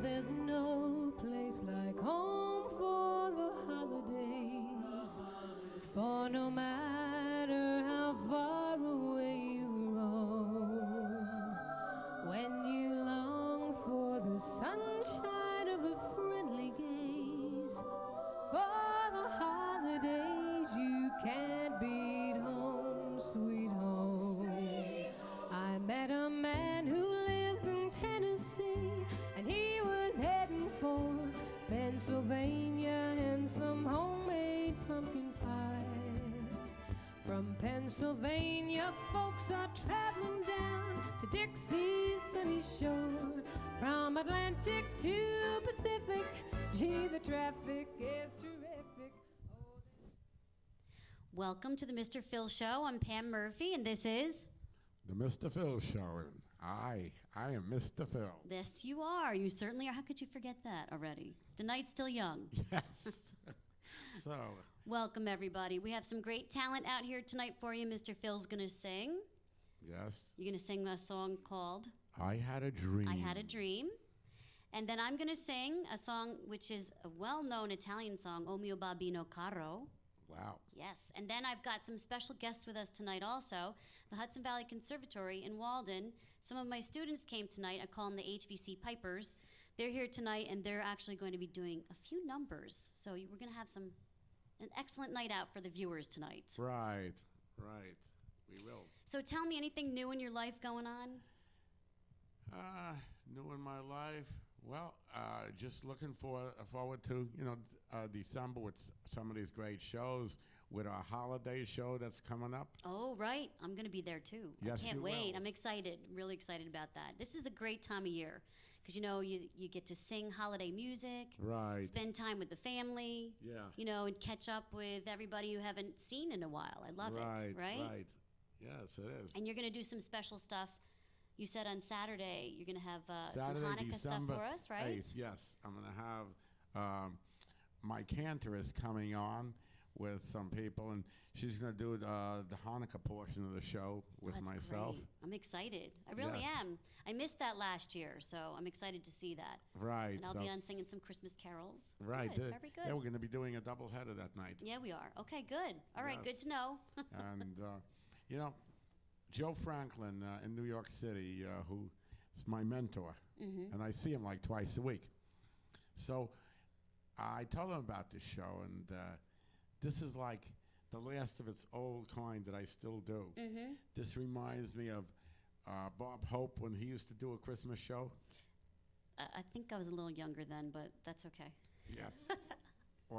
there's no place like home for the holidays. For no matter how far away you roam, when you long for the sunshine of a friendly gaze, for the holidays you can't beat home, sweet home. I met a man who lives in Tennessee, and he was heading for Pennsylvania and some homemade pumpkin pie. From Pennsylvania, folks are traveling down to Dixie's sunny shore. From Atlantic to Pacific, gee, the traffic is terrific. Welcome to the Mr. Phil Show. I'm Pam Murphy, and this is... The Mr. Phil Show, and I am Mr. Phil. Yes, you are. You certainly are. How could you forget that already? The night's still young. Yes. So. Welcome, everybody. We have some great talent out here tonight for you. Mr. Phil's going to sing. Yes. You're going to sing a song called... I Had a Dream. I Had a Dream. And then I'm going to sing a song which is a well-known Italian song, O mio babbino caro. Wow. Yes, and then I've got some special guests with us tonight also. The Hudson Valley Conservatory in Walden. Some of my students came tonight. I call them the HVC Pipers. They're here tonight, and they're actually going to be doing a few numbers. So we're going to have an excellent night out for the viewers tonight. Right. We will. So tell me, anything new in your life going on? New in my life? Well, just looking forward to, December with some of these great shows, with our holiday show that's coming up. Oh, right. I'm going to be there, too. Yes, I can't wait. Will. I'm excited, really excited about that. This is a great time of year because, you get to sing holiday music. Right. Spend time with the family. Yeah. And catch up with everybody you haven't seen in a while. I love it, right? Right. Yes, it is. And you're going to do some special stuff. You said on Saturday you're going to have Saturday, some Hanukkah December stuff for us, right? 8th, yes. I'm going to have my cantoress coming on with some people, and she's going to do the Hanukkah portion of the show with myself. Great. I'm excited. I really am. I missed that last year, so I'm excited to see that. Right. And I'll be on singing some Christmas carols. Right. Good. Very good. Yeah, we're going to be doing a double header that night. Yeah, we are. Okay, good. All right, good to know. And, Joe Franklin in New York City, who is my mentor, and I see him like twice a week. So I told him about this show, and this is like the last of its old kind that I still do. Mm-hmm. This reminds me of Bob Hope when he used to do a Christmas show. I think I was a little younger then, but that's okay. Yes.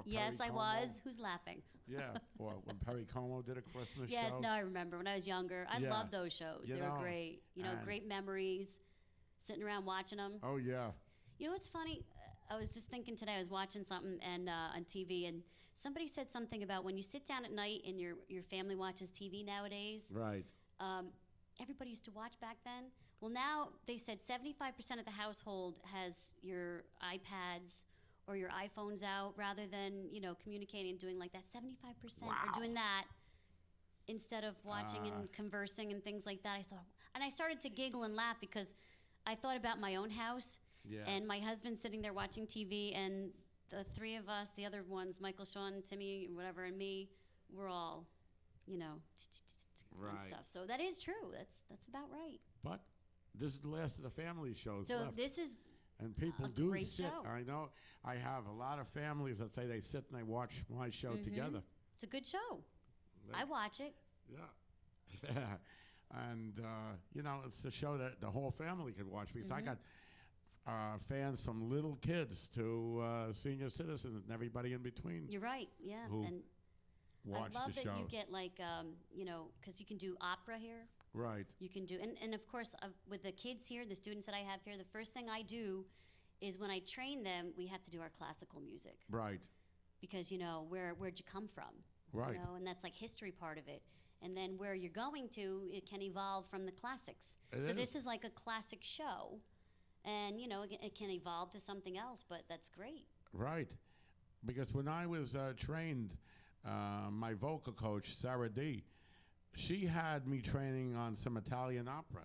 Yes, I was. Who's laughing? Yeah, or when Perry Como did a Christmas show. Yes, no, I remember when I was younger. I loved those shows. They were great. Great memories, sitting around watching them. Oh, yeah. You know what's funny? I was just thinking today, I was watching something and on TV, and somebody said something about when you sit down at night and your family watches TV nowadays. Right. Everybody used to watch back then. Well, now they said 75% of the household has your iPads or your iPhone's out rather than, communicating and doing like that. 75% are doing that instead of watching and conversing and things like that. I started to giggle and laugh because I thought about my own house and my husband sitting there watching TV, and the three of us, the other ones, Michael, Sean, Timmy, whatever, and me, we're all, and stuff. So that is true. That's about right. But this is the last of the family shows So left. this is And people do sit. Show. I know. I have a lot of families that say they sit and they watch my show together. It's a good show. I watch it. Yeah. And, it's a show that the whole family could watch because I got fans from little kids to senior citizens and everybody in between. You're right. Yeah. And watch the show. I love that you get because you can do opera here. Right. You can do, and of course, with the kids here, the students that I have here, the first thing I do is when I train them, we have to do our classical music. Right. Because, where'd you come from? Right. And that's like history part of it. And then where you're going to, it can evolve from the classics. This is like a classic show. And, it can evolve to something else, but that's great. Right. Because when I was trained, my vocal coach, Sarah D., she had me training on some Italian opera.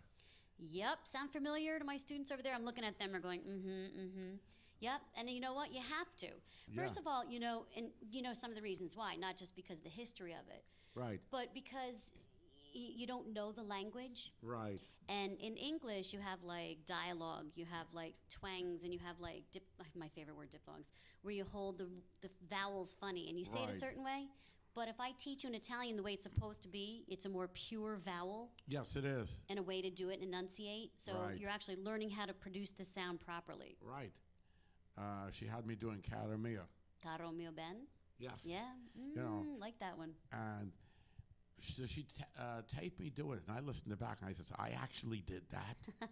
Yep, sound familiar to my students over there? I'm looking at them, they're going, Yep, and you know what? You have to. First of all, and some of the reasons why, not just because of the history of it, Right. but because you don't know the language. Right. And in English, you have like dialogue, you have like twangs, and you have like my favorite word, diphthongs, where you hold the vowels funny and you say it a certain way. But if I teach you in Italian the way it's supposed to be, it's a more pure vowel. Yes, it is. And a way to do it, enunciate. So you're actually learning how to produce the sound properly. Right. She had me doing Caro Mio. Caro mio ben? Yes. Yeah. Like that one. And she taped me do it, and I listened to back, and I said, I actually did that.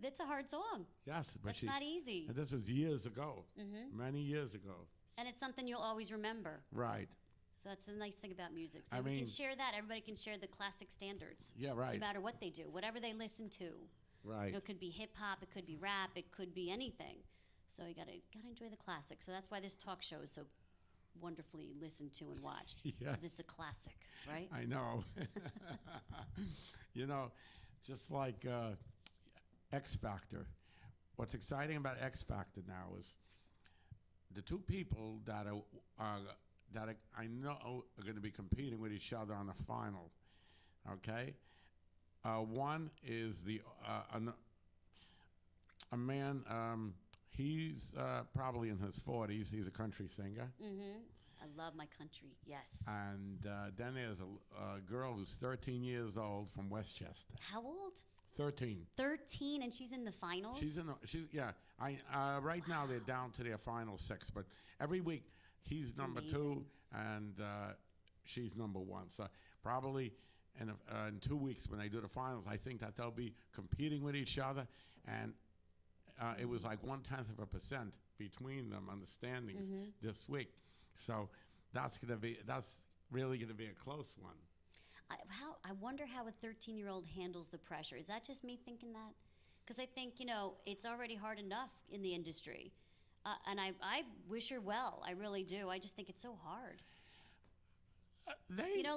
That's a hard song. Yes, but It's not easy. And this was years ago, many years ago. And it's something you'll always remember. Right. So that's the nice thing about music. So I we mean, can share that. Everybody can share the classic standards. Yeah, right. No matter what they do, whatever they listen to. Right. It could be hip hop, it could be rap, it could be anything. So you gotta enjoy the classics. So that's why this talk show is so wonderfully listened to and watched. Yes. Because it's a classic, right? I know. Just like X Factor. What's exciting about X Factor now is the two people that I know are going to be competing with each other on the final. Okay, one is a man. He's probably in his 40s. He's a country singer. I love my country. Yes. And then there's a girl who's 13 years old from Westchester. How old? 13. 13, and she's in the finals. Right now they're down to their final 6, but every week he's number amazing. 2 and she's number 1. So probably in 2 weeks when they do the finals, I think that they'll be competing with each other, and it was like 0.1% between them on the standings this week. So that's really gonna be a close one. I wonder how a 13-year-old handles the pressure. Is that just me thinking that? Because I think, it's already hard enough in the industry. And I wish her well. I really do. I just think it's so hard.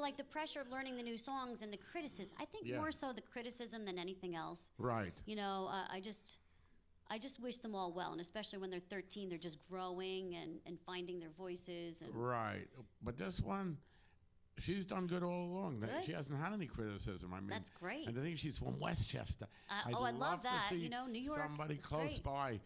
Like the pressure of learning the new songs and the criticism. I think more so the criticism than anything else. Right. I just wish them all well. And especially when they're 13, they're just growing and finding their voices. And right. But this one, she's done good all along. Good. She hasn't had any criticism. I mean, that's great. And I think she's from Westchester. I love that. To see New York. somebody close by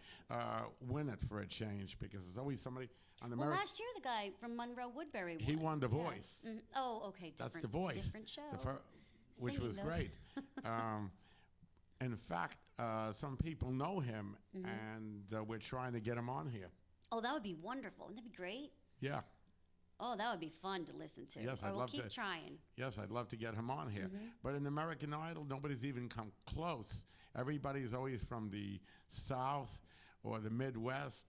win it for a change, because there's always somebody on America. Well, last year the guy from Monroe Woodbury won. He won The Voice. Mm-hmm. Oh, okay. That's The Voice. Different show. Which was great. In fact, some people know him, and we're trying to get him on here. Oh, that would be wonderful. Wouldn't that be great? Yeah. Oh, that would be fun to listen to. Yes, I'd love to. Keep trying. Yes, I'd love to get him on here. But in American Idol, nobody's even come close. Everybody's always from the South or the Midwest.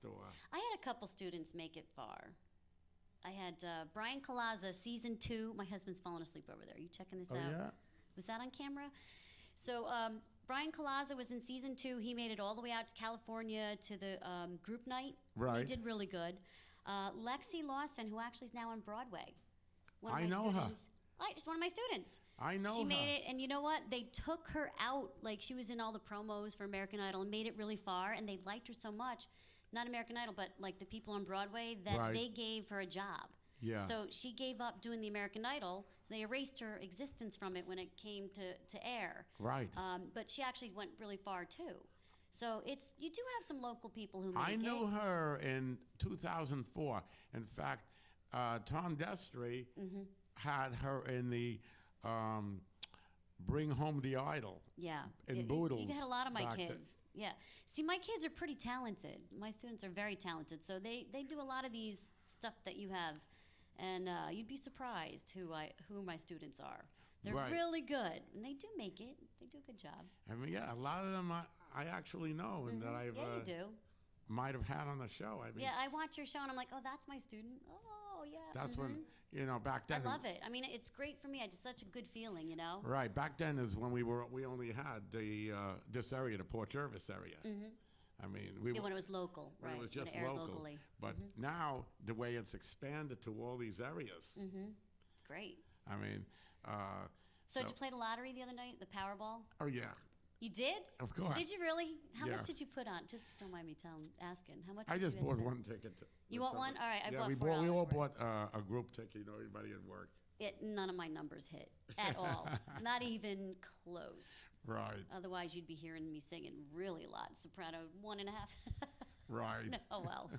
I had a couple students make it far. I had Brian Colaza, season 2. My husband's falling asleep over there. Are you checking this out? Yeah? Was that on camera? So Brian Colaza was in season 2. He made it all the way out to California to the group night. Right. He did really good. Lexi Lawson, who actually is now on Broadway. I know her. Just one of my students. I know her. She made it, and you know what? They took her out, like she was in all the promos for American Idol and made it really far, and they liked her so much. Not American Idol, but like the people on Broadway, that they gave her a job. Yeah. So she gave up doing the American Idol. They erased her existence from it when it came to air. Right. But she actually went really far, too. So you do have some local people who make it. I knew her in 2004. In fact, Tom Destry had her in the Bring Home the Idol. Yeah. In Boodles. You had a lot of my kids. Yeah. See, my kids are pretty talented. My students are very talented. So they do a lot of these stuff that you have. And you'd be surprised who my students are. They're really good. And they do make it. They do a good job. I mean, yeah, a lot of them I actually know and that I've might have had on the show. I mean, yeah, I watch your show and I'm like, oh, that's my student. Oh, yeah. That's when, back then. I love it. I mean, it's great for me. It's such a good feeling, Right. Back then is when we only had this area, the Port Jervis area. I mean, when it was local, when right? It was just when it aired local. Locally. But now, the way it's expanded to all these areas. It's great. I mean, So did you play the lottery the other night, the Powerball? Oh, yeah. You did? Of course. Did you really? How Yeah. much did you put on? Just don't mind me asking. How much? I did just you bought spend? one ticket. You with want one? somebody. All right, I Yeah, bought we $4 all worth. bought a group ticket. You know, everybody at work. None of my numbers hit at all. Not even close. Right. Otherwise, you'd be hearing me singing really loud. Soprano 1.5. Right. Oh, well.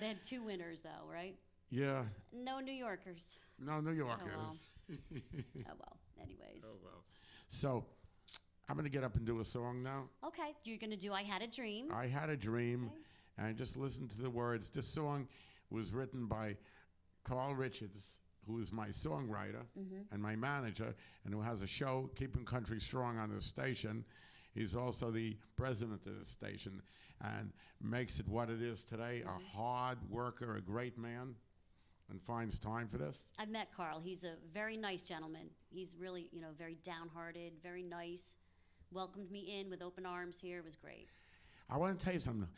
They had 2 winners, though, right? Yeah. No New Yorkers. No New Yorkers. Oh, well. Anyways. Oh, well. So, I'm going to get up and do a song now. Okay. You're going to do I Had a Dream. I Had a Dream, Okay. and I just listened to the words. This song was written by Carl Richards, who is my songwriter and my manager, and who has a show, Keeping Country Strong, on the station. He's also the president of the station and makes it what it is today, a hard worker, a great man, and finds time for this. I've met Carl. He's a very nice gentleman. He's really, very downhearted, very nice. Welcomed me in with open arms here. It was great. I want to tell you something.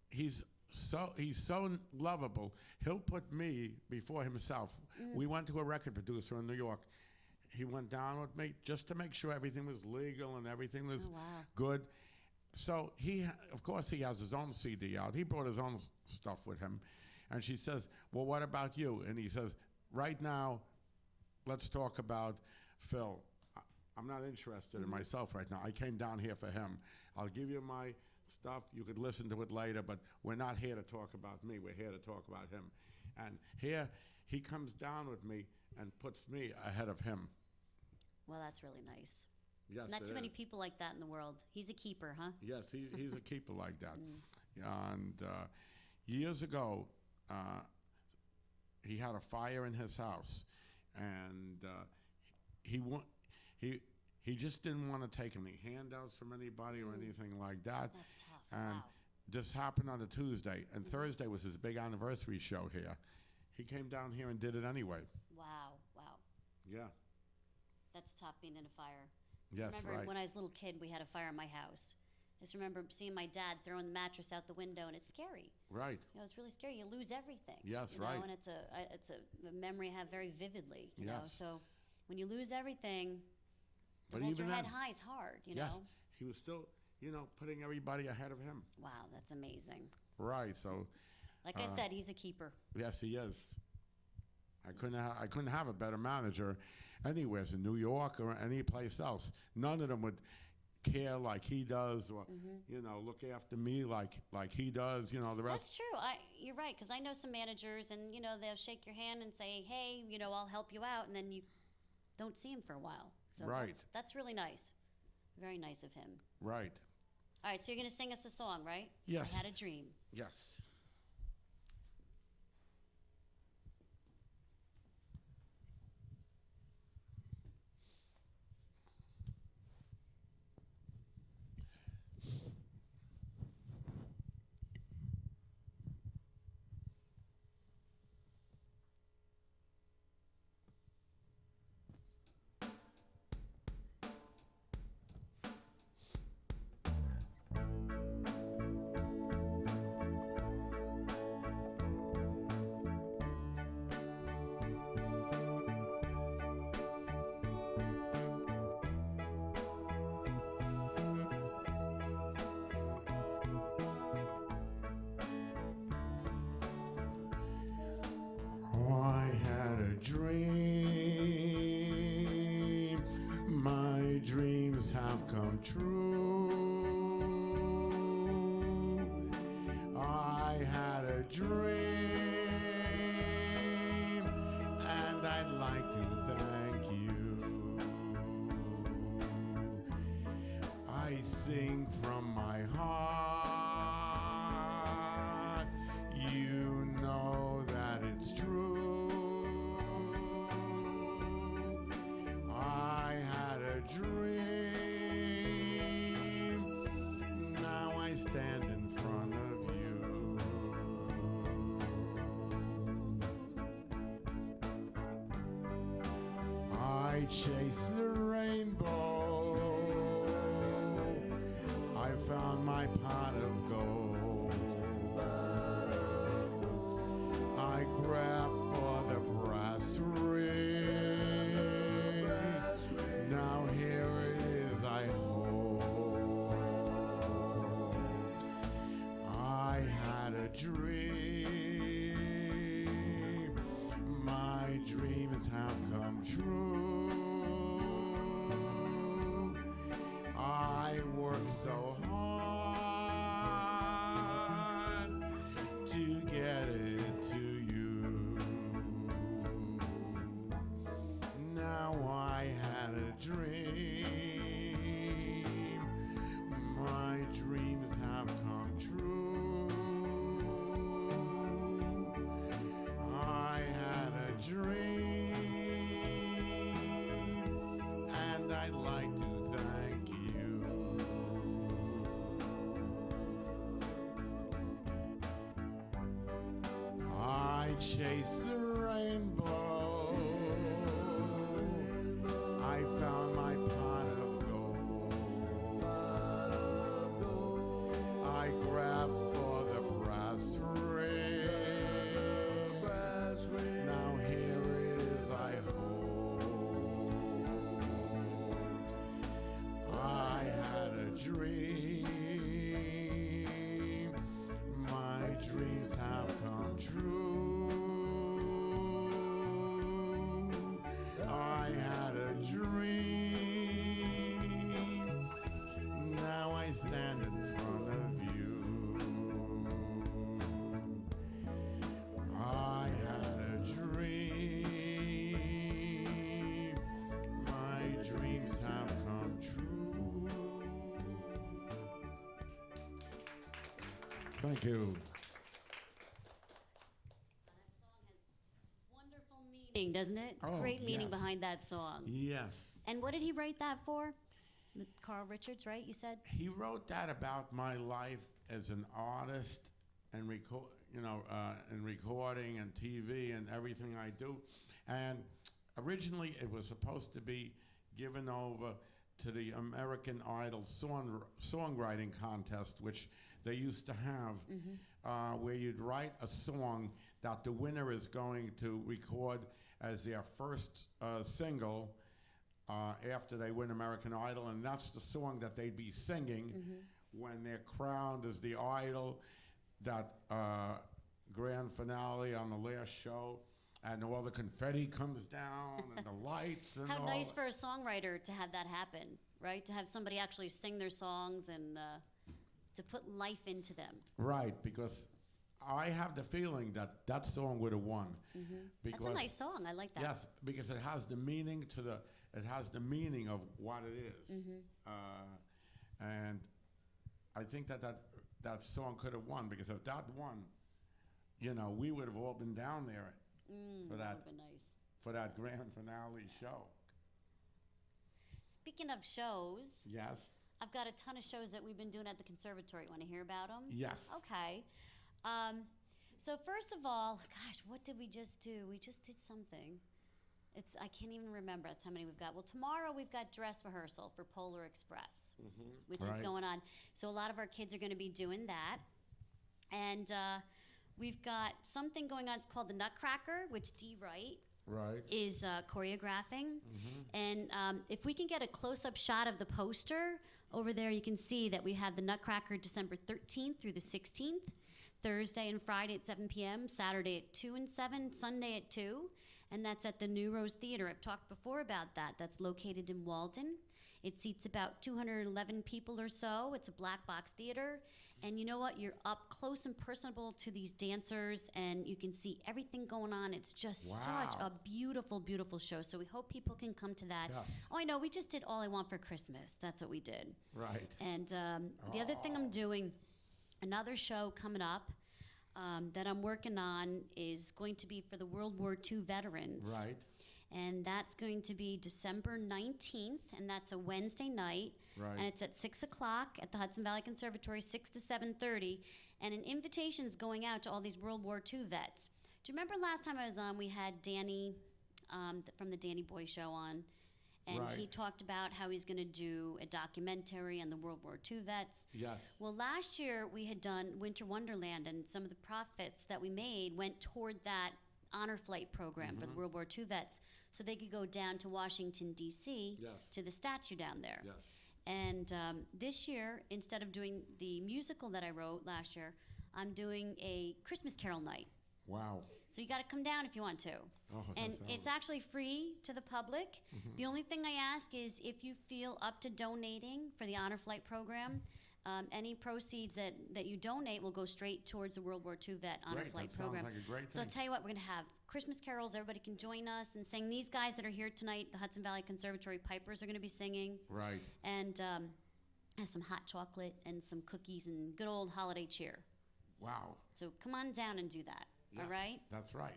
He's so lovable. He'll put me before himself. We went to a record producer in New York. He went down with me just to make sure everything was legal and everything was good. So of course, he has his own CD out. He brought his own stuff with him. And she says, well, what about you? And he says, right now, let's talk about Phil. I'm not interested in myself right now. I came down here for him. I'll give you my stuff. You could listen to it later, but we're not here to talk about me. We're here to talk about him. And here, he comes down with me and puts me ahead of him. Well, that's really nice. Yes, Not too many is. people like that in the world. He's a keeper, huh? Yes, he's a keeper like that. And years ago, he had a fire in his house, and he just didn't want to take any handouts from anybody or anything like that. That's tough. And Wow. this happened on a Tuesday, and Thursday was his big anniversary show here. He came down here and did it anyway. Wow. Yeah. That's tough being in a fire. Yes, I remember right. when I was a little kid, we had a fire in my house. I just remember seeing my dad throwing the mattress out the window, and it's scary. Right. It's really scary. You lose everything. Yes, you right. know, and it's a memory I have very vividly. You know, Yes. so when you lose everything, to But hold even your head then- high is hard. You Yes. know. He was still, putting everybody ahead of him. Wow, that's amazing. Right. So, Like I said, he's a keeper. yes, he is. I couldn't have a better manager anywhere in New York or any place else. None of them would care like he does, or look after me like he does. The rest. That's true. You're right, because I know some managers, and they'll shake your hand and say, "Hey, I'll help you out," and then you don't see him for a while. So Right. that's really nice. Very nice of him. Right. All right, so you're gonna sing us a song, right? Yes. I Had a Dream. Yes. I had a dream. My dreams have come true. I had a dream, and I'd like to thank you. I sing from my heart. You know that it's true. I had a dream. Now I stand in front of you. I chase the rainbow. I found my pot of gold. I grab for the brass ring. Now here it is, I dreams have come true. I work so hard to get it to you. Now I had a dream. My dreams have come true. I had a dream, and I'd like to thank you. I chased the rainbow. I found my pot of gold. I grabbed for the brass ring. Now here it is I hold. I had a dream. My dreams have come true. I had a dream. Now I stand in front of you. I had a dream. My dreams have come true. Thank you. Wonderful meaning, doesn't it? Oh, Great meaning yes. behind that song. Yes. And what did he write that for? With Carl Richards, right? You said? He wrote that about my life as an artist and and recording and TV and everything I do. And originally it was supposed to be given over to the American Idol songwriting contest, which they used to have, where you'd write a song that the winner is going to record as their first single after they win American Idol, and that's the song that they'd be singing when they're crowned as the idol, that grand finale on the last show, and all the confetti comes down and the lights and How all nice that. for a songwriter to have that happen, right? To have somebody actually sing their songs and to put life into them. Right, because I have the feeling that that song would have won. That's a nice song. I like that. Yes, because it has the meaning it has the meaning of what it is. And I think that song could have won, because if that won, we would have all been down there for That that would be nice. for that grand finale show. Speaking of shows, Yes. I've got a ton of shows that we've been doing at the Conservatory. Want to hear about them? Yes. Okay. So first of all, gosh, what did we just do? We just did something. I can't even remember. That's how many we've got. Well, tomorrow we've got dress rehearsal for Polar Express, which is Right. going on. So a lot of our kids are going to be doing that. And we've got something going on. It's called the Nutcracker, which Dee Wright Right. is choreographing. And if we can get a close-up shot of the poster over there, you can see that we have the Nutcracker December 13th through the 16th, Thursday and Friday at 7 p.m., Saturday at 2 and 7, Sunday at 2, and that's at the New Rose Theater. I've talked before about that. That's located in Walden. It seats about 211 people or so. It's a black box theater. And you know what? You're up close and personable to these dancers, and you can see everything going on. It's just such a beautiful, beautiful show. So we hope people can come to that. Yes. Oh, I know. We just did All I Want for Christmas. That's what we did. Right. And the other thing I'm doing, another show coming up that I'm working on is going to be for the World War II veterans. Right. And that's going to be December 19th, and that's a Wednesday night. Right. And it's at 6 o'clock at the Hudson Valley Conservatory, 6 to 7:30. And an invitation is going out to all these World War II vets. Do you remember last time I was on, we had Danny from the Danny Boy Show on, and Right. he talked about how he's going to do a documentary on the World War II vets. Yes. Well, last year we had done Winter Wonderland, and some of the profits that we made went toward that honor flight program for the World War II vets, so they could go down to Washington, D.C. Yes. to the statue down there. Yes. And this year, instead of doing the musical that I wrote last year, I'm doing a Christmas Carol night. Wow. So you got to come down if you want to. Oh, And that's it's all. actually free to the public. The only thing I ask is if you feel up to donating for the Honor Flight program, any proceeds that you donate will go straight towards the World War II Vet Honor Great, Flight that program. sounds like a great So I'll thing. tell you what, we're going to have Christmas carols. Everybody can join us and sing. These guys that are here tonight, the Hudson Valley Conservatory Pipers, are going to be singing. Right. And have some hot chocolate and some cookies and good old holiday cheer. Wow. So come on down and do that. Yes, All right? That's right.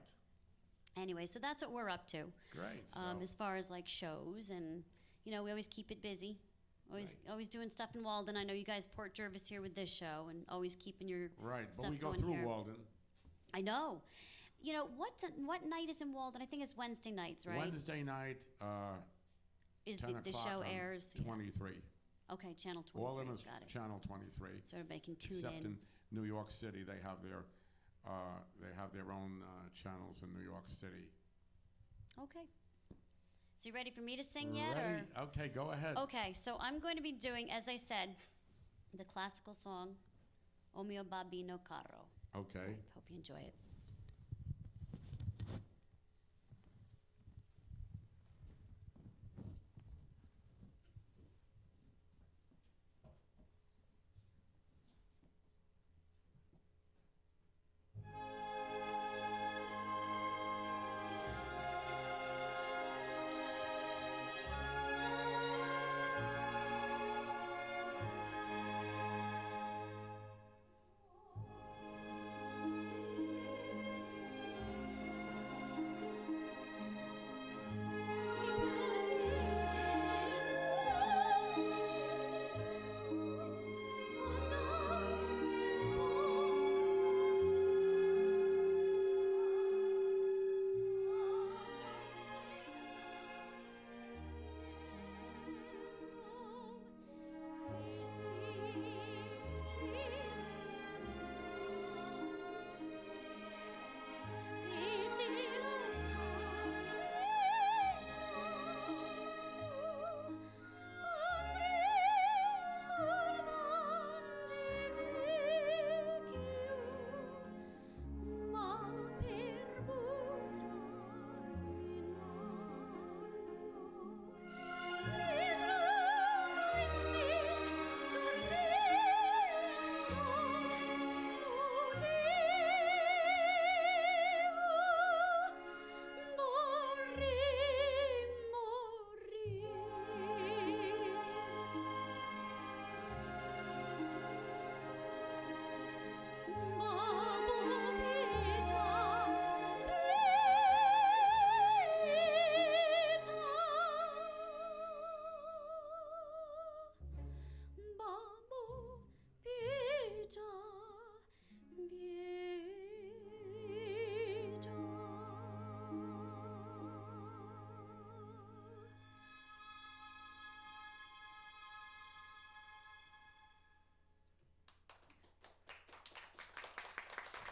Anyway, so that's what we're up to. Great. As far as like shows, and we always keep it busy. Always doing stuff in Walden. I know you guys Port Jervis here with this show, and always keeping your Right, stuff but we go going through here. Walden. I know. What night is in Walden? I think it's Wednesday nights, right? Wednesday night, Is 10 the o'clock show on airs? Yeah. 23. Okay, Channel 23. Walden is Got it. Channel 23. So everybody can tune Except in. in New York City, they have their own channels in New York City. Okay. So you ready for me to sing yet? Ready? Or? Okay, go ahead. Okay, so I'm going to be doing, as I said, the classical song, O mio babbino caro. Okay. Hope you enjoy it.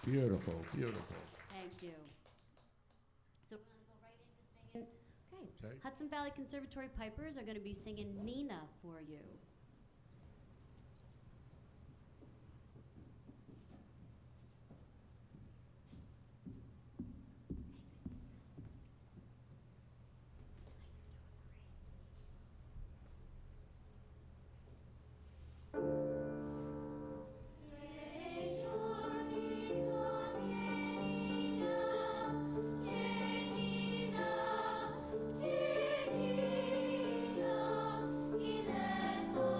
Beautiful, beautiful. Thank you. So we're going to go right into singing. Okay. Okay. Hudson Valley Conservatory Pipers are going to be singing Nina for you. Kenina, Kenina,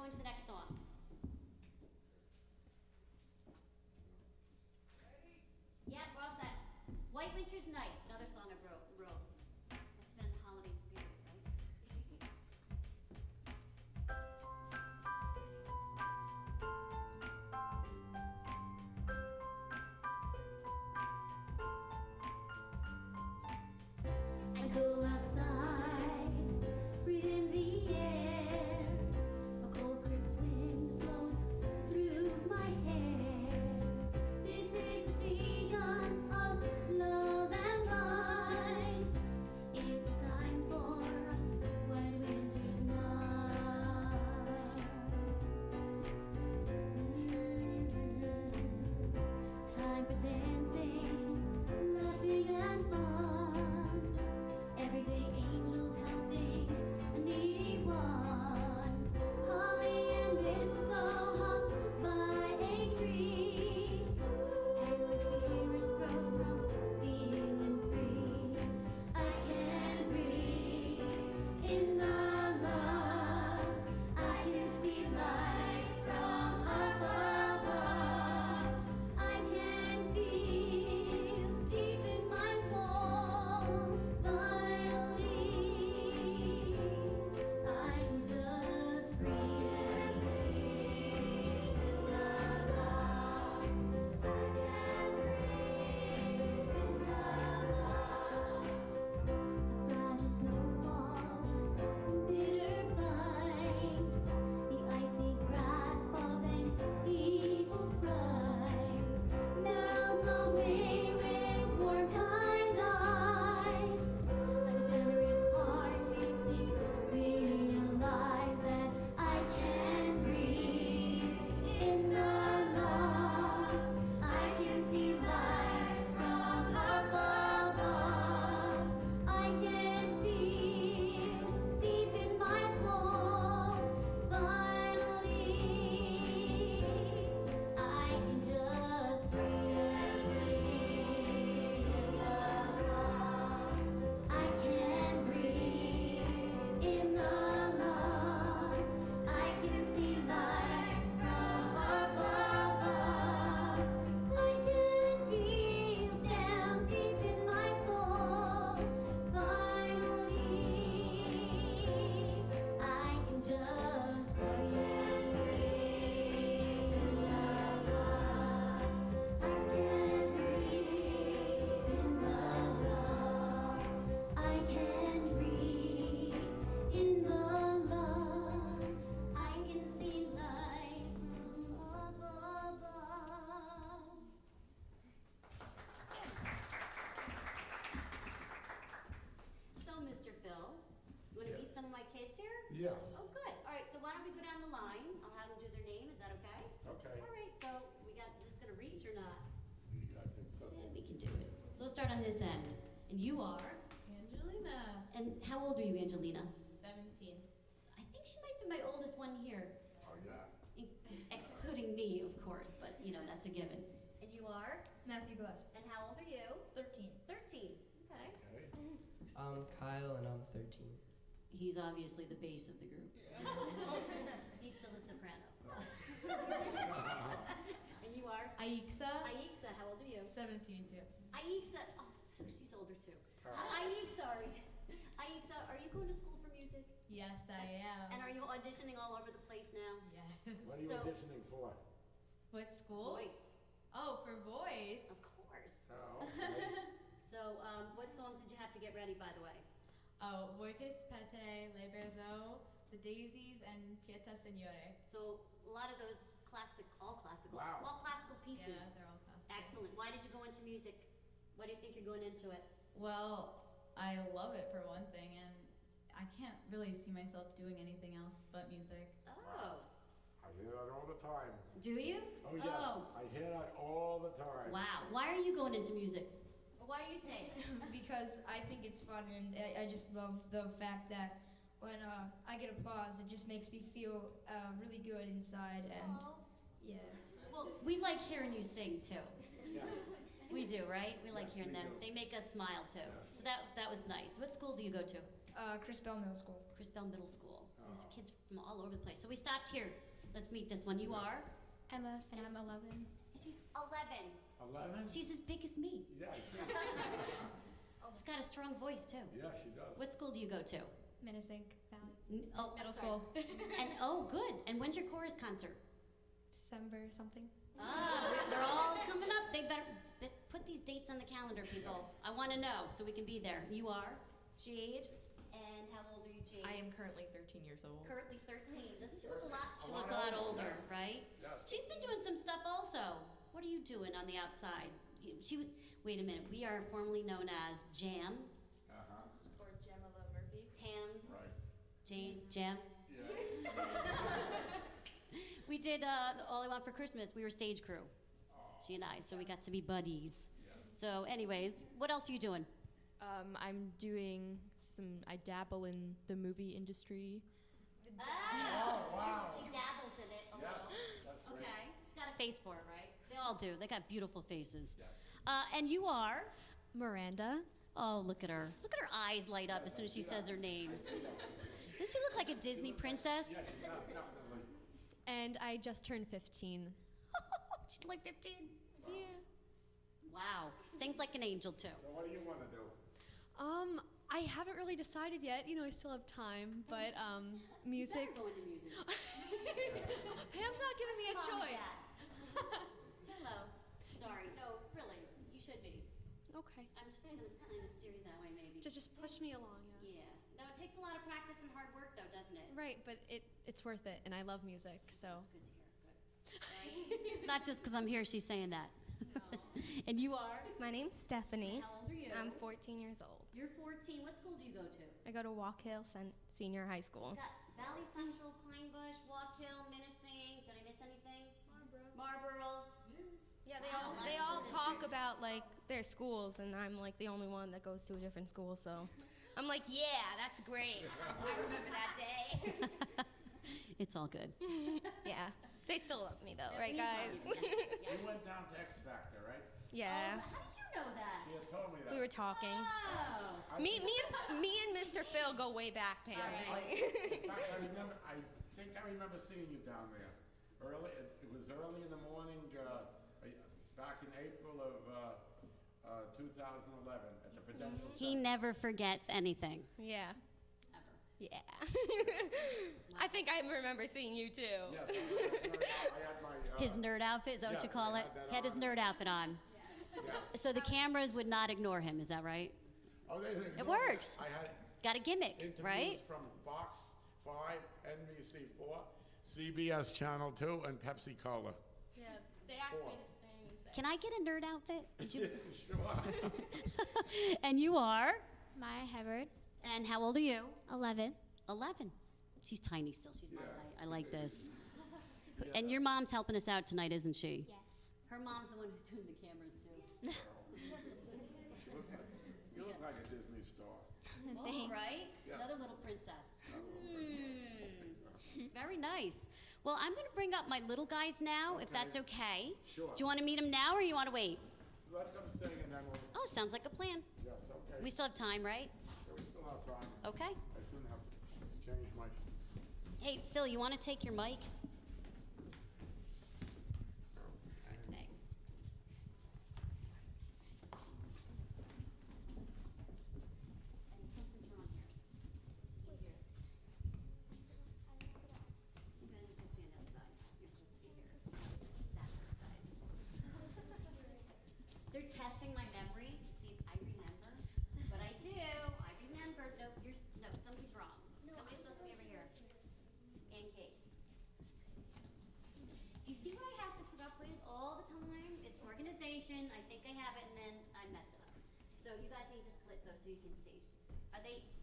go into the next song. Yeah, we're all set. White Winter's Night, another song I wrote. Must have been in the holiday spirit, right? I go outside, breathe in the air. A cold crisp wind blows through my hair. This is a season of love and light. It's time for a white winter's night. Time for dancing, laughing and fun. Everyday angels helping a needy one. Holly and mistletoe hung by a tree. Every spirit grows from feeling free. I can breathe in the love. I can see light from up above. I can feel deep in my soul. Finally, I'm just breathing in the love. I can breathe in the love. A fragile snowfall, bitter bite, the icy grasp of an evil fright, melts away with warm kind eyes. A generous heart makes me realize that I can breathe in the love. I can see light from up above. I can feel deep in my soul. Finally, I can just breathe in the love. I can breathe in the love. I can see light from up above. I can feel down deep in my soul. Finally, I can just breathe in the love. I can breathe in the love. I can breathe in the love. I can see light from up above. So, Mr. Phil, you want to meet some of my kids here? Yes. Oh, good. All right, so why don't we go down the line? I'll have them do their name. Is that okay? Okay. All right, so is this going to reach or not? I think so. Yeah, we can do it. So we'll start on this end. And you are? Angelina, And how old are you, Angelina? 17. I think she might be my oldest one here, Oh, yeah. excluding me, of course, but that's a given. And you are? Matthew Glass, And how old are you? 13. 13. Okay. Okay. I'm Kyle and I'm 13. He's obviously the bass of the group. He's still a soprano. And you are? Aixa, Aixa, how old are you? 17 too. Aixa, oh, so she's older too. Aixa, are you going to school for music? Yes, I am. And are you auditioning all over the place now? Yes. What are you So- auditioning for? What school? Voice, Oh, for voice. of course. Oh, okay. So, what songs did you have to get ready, by the way? Oh, Voices Pete, Le Berceau, The Daisies, and Pieta Signore. So, a lot of those all classical pieces. Yeah, they're all classical. Excellent. Why did you go into music? Why do you think you're going into it? Well, I love it for one thing, and I can't really see myself doing anything else but music. Oh, I hear that all the time. do you? Oh, yes. I hear that all the time. Wow. Why are you going into music? Or why do you say it? Because I think it's fun, and I just love the fact that when I get applause, it just makes me feel really good inside, and Oh. yeah. Well, we like hearing you sing too. Yes. We do, right? We like Yes, hearing we them. do. They make us smile too. Yes. So that was nice. What school do you go to? Chris Bell Middle School. Chris Bell Middle School. These are kids from all over the place. So we stopped here. Let's meet this one. You are? Emma, and I'm 11. She's 11. 11? She's as big as me. Yeah, I see. She's got a strong voice, too. Yeah, she does. What school do you go to? Minnesink Valley. Oh, Middle I'm sorry. school. And oh, good. And when's your chorus concert? December something. Ah, they're all coming up. They better put these dates on the calendar, people. Yes. I want to know so we can be there. You are? Jade. And how old are you, Jade? I am currently 13 years old. Currently 13. Doesn't she look a lot? She A looks a lot lot older, older, yes. right? Yes. She's been doing some stuff also. What are you doing on the outside? She was. Wait a minute. We are formerly known as Jam. Uh-huh. Or Gemma Love Murphy. Pam. Right. Jane. Jam. Yeah. We did All I Want for Christmas. We were stage crew. She and I. So we got to be buddies. Yeah. So, anyways, what else are you doing? I'm doing I dabble in the movie industry. Oh, wow. She dabbles in it a Yes, little. that's great. Okay. She's got a face for it, right? They all do. They got beautiful faces. Yes. And you are? Miranda. Oh, look at her. Look at her eyes light up as soon as she says her name. Doesn't she look like a Disney princess? Yeah, she does, definitely. And I just turned 15. She's like 15. Yeah. Wow. Sings like an angel, too. So what do you want to do? I haven't really decided yet. I still have time, but music. Better go into music. Pam's not giving me a Call me choice. Dad. Hello. Sorry. No, really. You should be. Okay. I'm just going to kind of steer you that way, maybe. Just push me along. Yeah. Yeah. No, it takes a lot of practice and hard work, though, doesn't it? Right, but it's worth it, and I love music, so. Good to hear. Good. Right? It's not just because I'm here she's saying that. And you are? My name's Stephanie. How old are you? I'm 14 years old. You're 14. What school do you go to? I go to Walk Hill Senior High School. We've got Valley Central, Pine Bush, Walk Hill, Minnesink. Did I miss anything? Marlboro. Yeah, Wow, they lots all of talk districts. about like their schools, and I'm like the only one that goes to a different school. So I'm like, yeah, that's great. I remember that day. It's all good. Yeah, they still love me though, right, We love guys? you. Yes, yes. You went down to X Factor, right? Yeah, How did you know that? She had told me that. we were talking. Oh. Me and Mr. Phil go way back, Pam. Right. In fact, I think I remember seeing you down there. It was early in the morning, back in April of 2011 at the Prudential He Center. never forgets anything. Yeah, Ever. yeah. I think I remember seeing you too. Yes, I had my... His nerd outfit, is that what you yes, call I it? had that He had his on. nerd outfit on. Yes. So the cameras would not ignore him, is that right? Oh, It works. I had Got a gimmick, interviews right? from Fox 5, NBC 4, CBS Channel 2, and Pepsi Cola. Yeah, they asked me to sing and say. Can I get a nerd outfit? Did you? Sure. And you are? Maya Hebert, And how old are you? 11. 11. She's tiny still. She's my Yeah. height. I like this. And your mom's helping us out tonight, isn't she? Yes. Her mom's the one who's doing the cameras too. You look like a Disney star. Oh, right? Yes. Another little princess. Very nice. Well, I'm going to bring up my little guys now, if Okay. that's okay. Sure. Do you want to meet them now, or you want to wait? Let them sing and then we'll... Oh, sounds like a plan. Yes, okay. We still have time, right? Yeah, we still have time. Okay. I soon have to change my... Hey, Phil, you want to take your mic? Thanks. And something's wrong here. Here. You guys are supposed to be on the other side. You're supposed to be here. That's those guys. They're testing my memory to see if I remember. But I do. I remember. No, somebody's wrong. Somebody's supposed to be over here. And Kate. Do you see what I have to put up with all the time? It's organization. I think I have it, and then I mess it up. So you guys need to split those so you can see.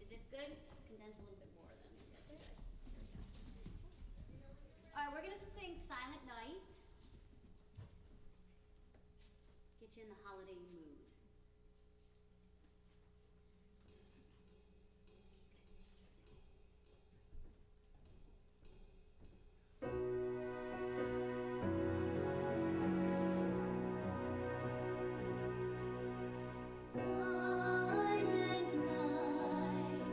Is this good? Condense a little bit more then. Yes, you guys. There we go. All right, we're going to sing Silent Night. Get you in the holiday mood. Silent night,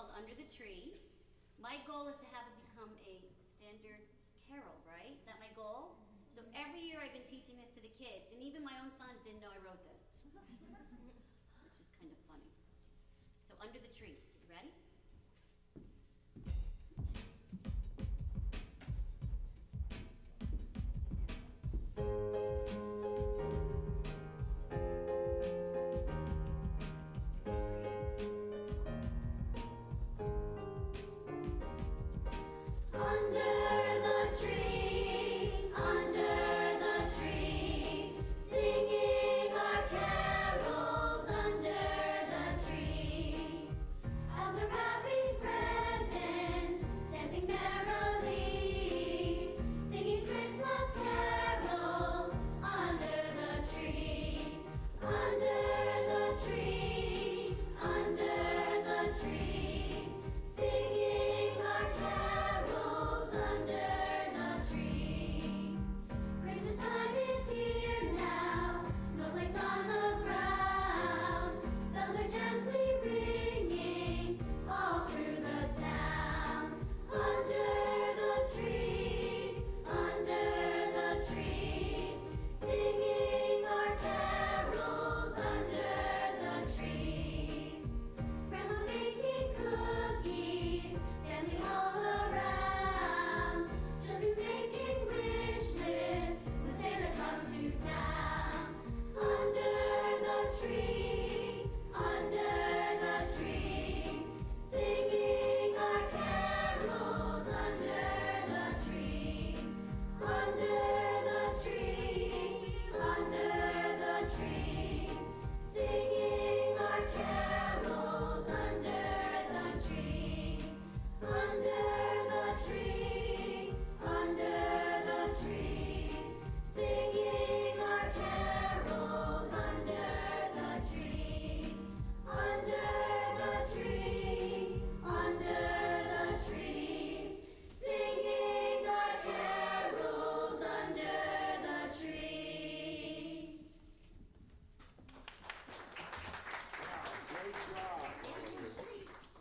called Under the Tree. My goal is to have it become a standard carol, right? Is that my goal? So every year I've been teaching this to the kids, and even my own sons didn't know I wrote this, which is kind of funny. So Under the Tree, you ready?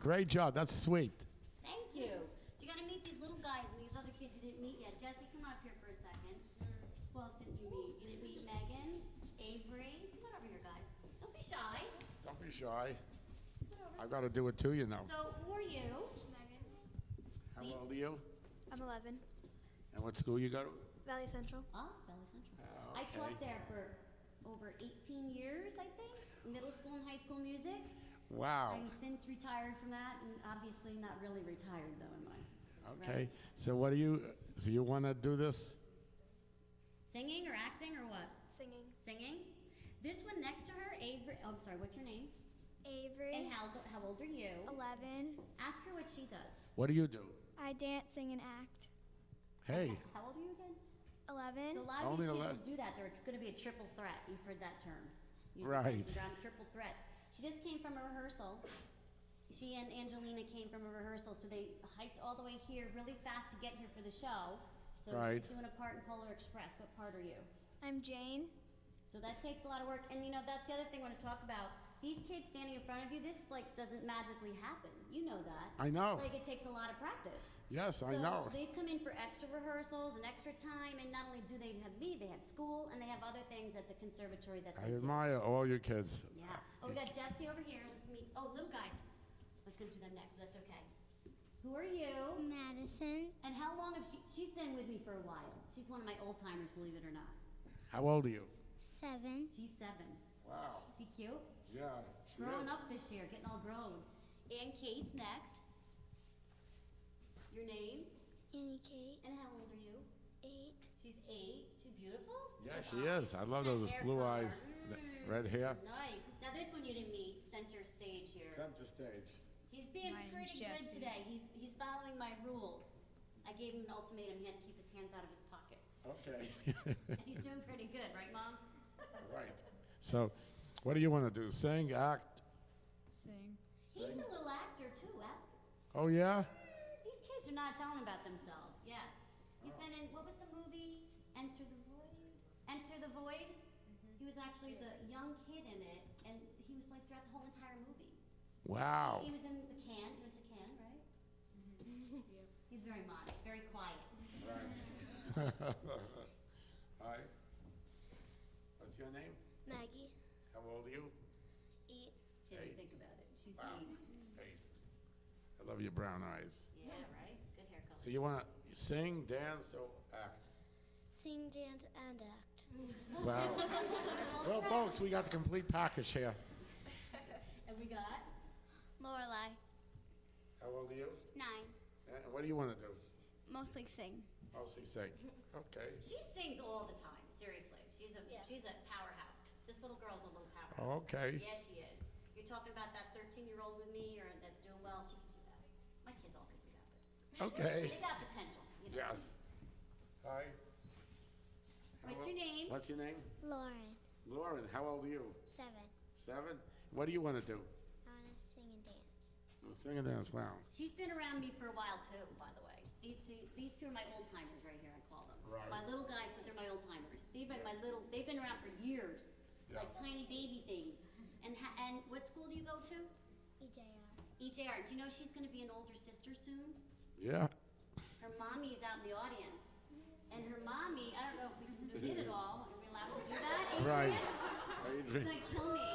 Great job. That's sweet. Thank you. So you got to meet these little guys and these other kids you didn't meet yet. Jesse, come on up here for a second. Who else didn't you meet? You didn't meet Megan, Avery. Come on over here, guys. Don't be shy. Don't be shy. I've got to do it too, you know. So who are you? Megan. How old are you? I'm 11. And what school you go to? Valley Central. Ah, Valley Central. Oh, I okay. taught there for over 18 years, I think. Middle school and high school music. Wow. I'm since retired from that, and obviously not really retired though, am I? Okay. Right. So what do you want to do this? Singing or acting or what? Singing. Singing. This one next to her, Avery. Oh, I'm sorry. What's your name? Avery. And how old are you? 11. Ask her what she does. What do you do? I dance, sing, and act. Hey. How old are you again? 11. So a lot of Only these 11. kids will do that. They're going to be a triple threat. You've heard that term. Use Right. the around triple threats. She just came from a rehearsal. She and Angelina came from a rehearsal, so they hiked all the way here really fast to get here for the show. So Right. she's doing a part in Polar Express. What part are you? I'm Jane. So that takes a lot of work. And you know, that's the other thing I want to talk about. These kids standing in front of you, this like doesn't magically happen. You know that. I know. Like it takes a lot of practice. Yes, I So know. they've come in for extra rehearsals and extra time, and not only do they have me, they have school, and they have other things at the conservatory that I they do. admire all your kids. Yeah. Oh, we got Jessie over here. Let's meet. Oh, little guys. Let's go to them next. That's okay. Who are you? Madison, And how long have she's been with me for a while. She's one of my old timers, believe it or not. How old are you? 7. She's 7. Wow. She cute? Yeah. Growing up this year, getting all grown. And Kate's next. Your name? Annie Kate, And how old are you? 8. She's 8. She's beautiful? Yeah, she is. I love That those hair blue color. eyes, red hair. Nice. Now this one you didn't meet. Center stage here. Center stage. He's being My name's pretty good Jesse. today. He's following my rules. I gave him an ultimatum. He had to keep his hands out of his pockets. Okay. And he's doing pretty good, right, Mom? Right. So, what do you want to do? Sing, act? Sing. He's a little actor too. Ask. Oh, yeah? These kids are not telling about themselves. Yes. He's been in, what was the movie? Enter the Void? Enter the Void? He was actually the young kid in it, and he was like throughout the whole entire movie. Wow. He was in the can. He went to can. He's very modest, very quiet. Right. Hi. What's your name? Maggie. How old are you? 8. She didn't Hey. think about it. She's Wow. 8. Hey. I love your brown eyes. Yeah, right? Good hair color. So you want to sing, dance, or act? Sing, dance, and act. Well, well, folks, we got the complete package here. And we got? Lorelai. How old are you? 9. And what do you want to do? Mostly sing. Mostly sing. Okay. She sings all the time, seriously. She's a powerhouse. This little girl's a little powerhouse. Okay. Yeah, she is. You're talking about that 13-year-old with me or that's doing well, she can do that. My kids all could do that, but Okay. they got potential, you know. Yes. Hi. What's your name? What's your name? Lauren. Lauren. How old are you? 7. 7. What do you want to do? I want to sing and dance. Oh, sing and dance. Wow. She's been around me for a while too, by the way. These two are my old timers right here, I call them. Right. My little guys, but they're my old timers. They've been around for years. Yeah. Like tiny baby things. And what school do you go to? EJR. EJR. Do you know she's going to be an older sister soon? Yeah. Her mommy is out in the audience. And her mommy, I don't know if we can zoom in at all. Are we allowed to do that, Adrian? Right. She's going to kill me.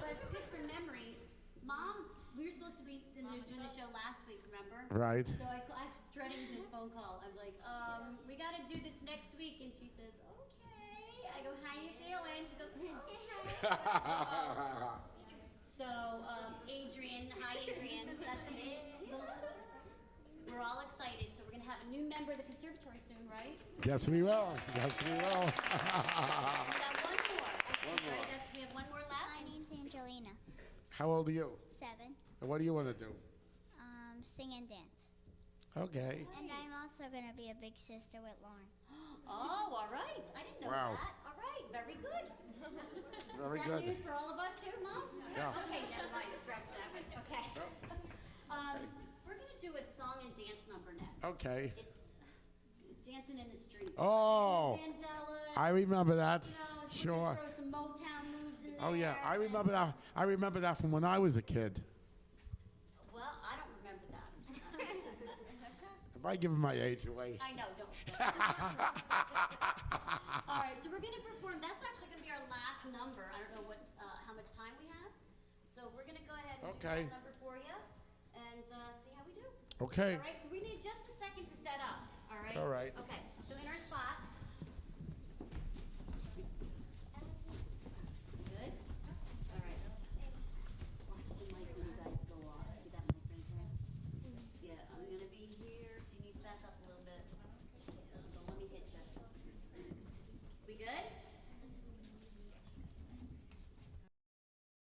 But it's good for memories. Mom, we were supposed to be doing the show last week, remember? Right. So I was dreading this phone call. I was like, we got to do this next week. And she says, okay. I go, how you feeling? She goes, So, Adrian, hi Adrian. That's my little sister. We're all excited. So we're going to have a new member of the conservatory soon, right? Yes, we will. Yes, we will. We got one more. Okay, One more. right, we have one more left. My name's Angelina. How old are you? 7. And what do you want to do? Sing and dance. Okay. And I'm also going to be a big sister with Lauren. Oh, all right. I didn't know Wow. that. All right, very good. Very Is that good. news for all of us too, Mom? Yeah. Okay, never mind. Scratch that one. Okay. We're going to do a song and dance number next. Okay. It's dancing in the street. Oh, Mandela. I remember that. You know, so Sure. we're gonna throw some Motown moves in there. Oh yeah, I remember that. I remember that from when I was a kid. Well, I don't remember that. Have I given my age away? I know, don't. All right, so we're going to perform. That's actually going to be our last number. I don't know how much time we have. So we're going to go ahead and Okay. do that number for you and see how we do. Okay. All right, so we need just a second to set up. All right? All right. Okay, so in our spots. Good? All right. Watch the mic when you guys go off. See that mic right there? Yeah, I'm going to be here, so you need to back up a little bit. So let me hit you. We good?